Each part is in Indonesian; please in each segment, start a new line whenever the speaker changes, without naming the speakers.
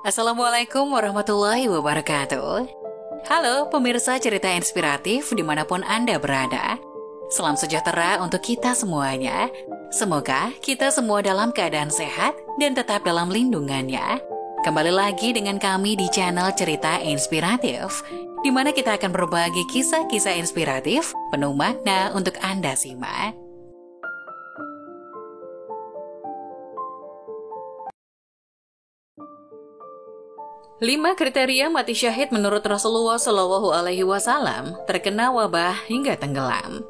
Assalamualaikum warahmatullahi wabarakatuh. Halo pemirsa cerita inspiratif dimanapun Anda berada. Salam sejahtera untuk kita semuanya. Semoga kita semua dalam keadaan sehat dan tetap dalam lindungannya. Kembali lagi dengan kami di channel Cerita Inspiratif, di mana kita akan berbagi kisah-kisah inspiratif penuh makna untuk Anda simak. 5 kriteria mati syahid menurut Rasulullah Shallallahu Alaihi Wasallam terkena wabah hingga tenggelam.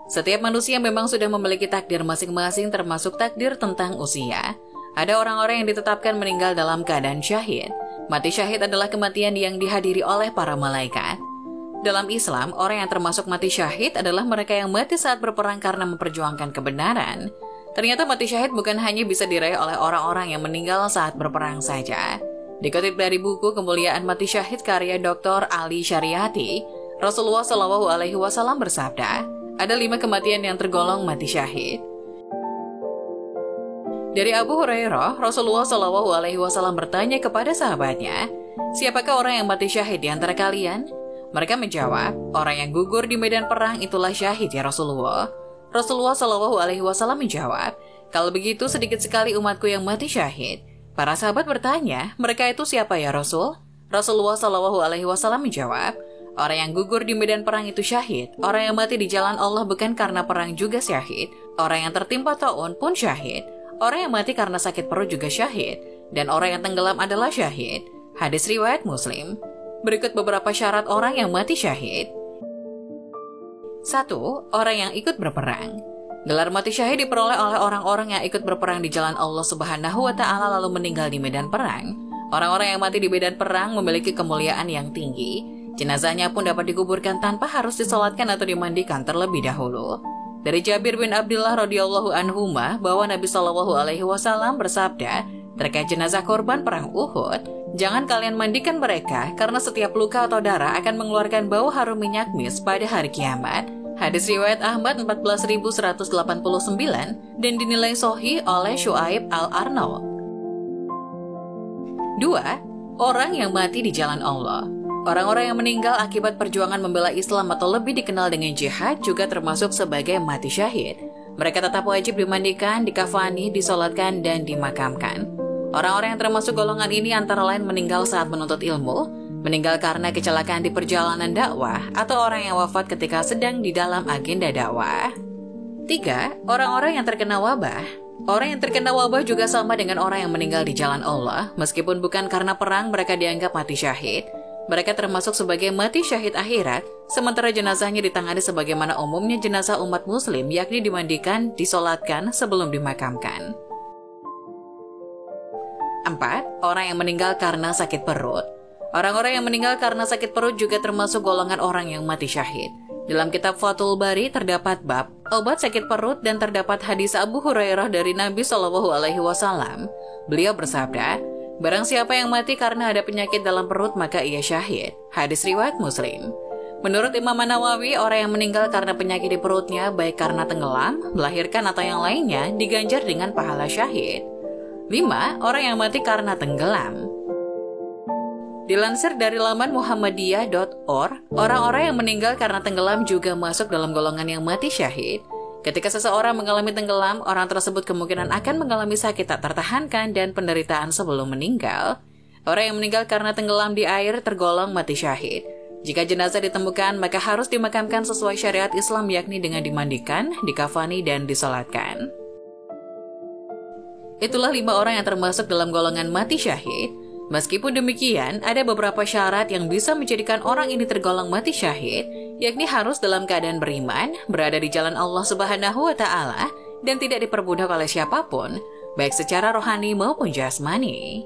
Setiap manusia memang sudah memiliki takdir masing-masing, termasuk takdir tentang usia. Ada orang-orang yang ditetapkan meninggal dalam keadaan syahid. Mati syahid adalah kematian yang dihadiri oleh para malaikat. Dalam Islam, orang yang termasuk mati syahid adalah mereka yang mati saat berperang karena memperjuangkan kebenaran. Ternyata mati syahid bukan hanya bisa diraih oleh orang-orang yang meninggal saat berperang saja. Dikutip dari buku Kemuliaan Mati Syahid karya Dr. Ali Syariati, Rasulullah Shallallahu Alaihi Wasallam bersabda, ada 5 kematian yang tergolong mati syahid. Dari Abu Hurairah, Rasulullah Shallallahu Alaihi Wasallam bertanya kepada sahabatnya, siapakah orang yang mati syahid di antara kalian? Mereka menjawab, orang yang gugur di medan perang itulah syahid ya Rasulullah. Rasulullah Shallallahu Alaihi Wasallam menjawab, kalau begitu sedikit sekali umatku yang mati syahid. Para sahabat bertanya, mereka itu siapa ya Rasul? Rasulullah Shallallahu Alaihi Wasallam menjawab, orang yang gugur di medan perang itu syahid. Orang yang mati di jalan Allah bukan karena perang juga syahid. Orang yang tertimpa taun pun syahid. Orang yang mati karena sakit perut juga syahid. Dan orang yang tenggelam adalah syahid. Hadis riwayat Muslim. Berikut beberapa syarat orang yang mati syahid. 1. Orang yang ikut berperang. Gelar mati syahid diperoleh oleh orang-orang yang ikut berperang di jalan Allah Subhanahu wa Ta'ala lalu meninggal di medan perang. Orang-orang yang mati di medan perang memiliki kemuliaan yang tinggi. Jenazahnya pun dapat dikuburkan tanpa harus disolatkan atau dimandikan terlebih dahulu. Dari Jabir bin Abdullah radhiyallahu anhuma bahwa Nabi Shallallahu Alaihi Wasallam bersabda terkait jenazah korban perang Uhud, jangan kalian mandikan mereka karena setiap luka atau darah akan mengeluarkan bau harum minyak mis pada hari kiamat. Hadis riwayat Ahmad 14.189 dan dinilai sahih oleh Syuaib Al-Arnaud. 2. Orang yang mati di jalan Allah. Orang-orang yang meninggal akibat perjuangan membela Islam atau lebih dikenal dengan jihad juga termasuk sebagai mati syahid. Mereka tetap wajib dimandikan, dikafani, disolatkan, dan dimakamkan. Orang-orang yang termasuk golongan ini antara lain meninggal saat menuntut ilmu, meninggal karena kecelakaan di perjalanan dakwah, atau orang yang wafat ketika sedang di dalam agenda dakwah. 3. Orang-orang yang terkena wabah. Orang yang terkena wabah juga sama dengan orang yang meninggal di jalan Allah. Meskipun bukan karena perang, mereka dianggap mati syahid. Mereka termasuk sebagai mati syahid akhirat, sementara jenazahnya ditangani sebagaimana umumnya jenazah umat muslim, yakni dimandikan, disolatkan sebelum dimakamkan. 4. Orang yang meninggal karena sakit perut. Orang-orang yang meninggal karena sakit perut juga termasuk golongan orang yang mati syahid. Dalam kitab Fathul Bari terdapat bab obat sakit perut dan terdapat hadis Abu Hurairah dari Nabi Shallallahu Alaihi Wasallam. Beliau bersabda, barang siapa yang mati karena ada penyakit dalam perut maka ia syahid. Hadis riwayat Muslim. Menurut Imam Nawawi, orang yang meninggal karena penyakit di perutnya baik karena tenggelam, melahirkan atau yang lainnya diganjar dengan pahala syahid. 5. Orang yang mati karena tenggelam. Dilansir dari laman muhammadiyah.org, orang-orang yang meninggal karena tenggelam juga masuk dalam golongan yang mati syahid. Ketika seseorang mengalami tenggelam, orang tersebut kemungkinan akan mengalami sakit tak tertahankan dan penderitaan sebelum meninggal. Orang yang meninggal karena tenggelam di air tergolong mati syahid. Jika jenazah ditemukan, maka harus dimakamkan sesuai syariat Islam, yakni dengan dimandikan, dikafani, dan disolatkan. Itulah 5 orang yang termasuk dalam golongan mati syahid. Meskipun demikian, ada beberapa syarat yang bisa menjadikan orang ini tergolong mati syahid, yakni harus dalam keadaan beriman, berada di jalan Allah Subhanahu wa Ta'ala, dan tidak diperbudak oleh siapapun, baik secara rohani maupun jasmani.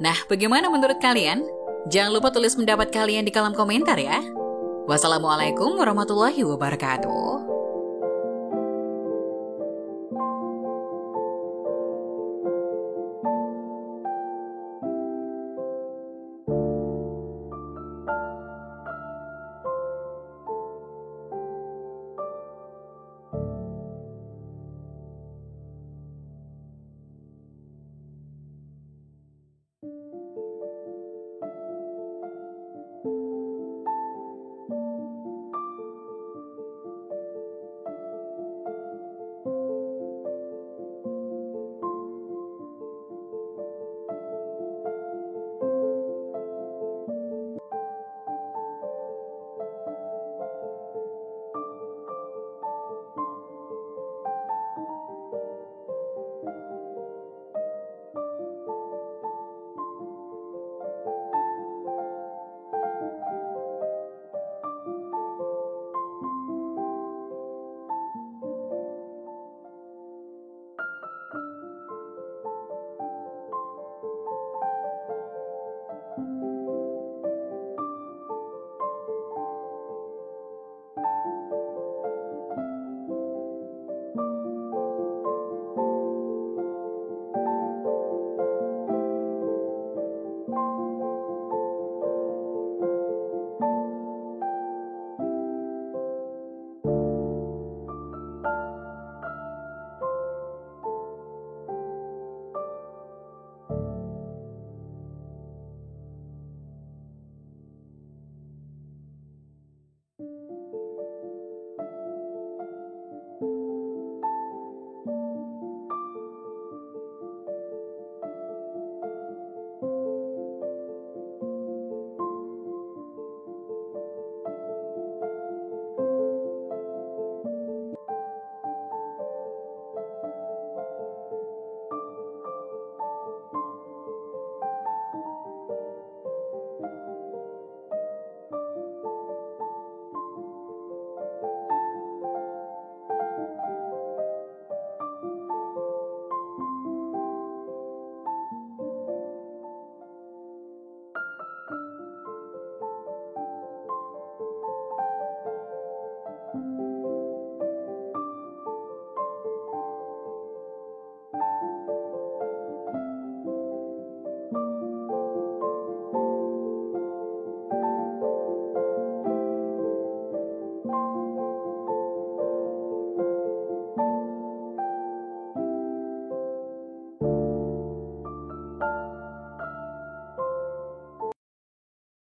Nah, bagaimana menurut kalian? Jangan lupa tulis pendapat kalian di kolom komentar ya. Wassalamualaikum warahmatullahi wabarakatuh.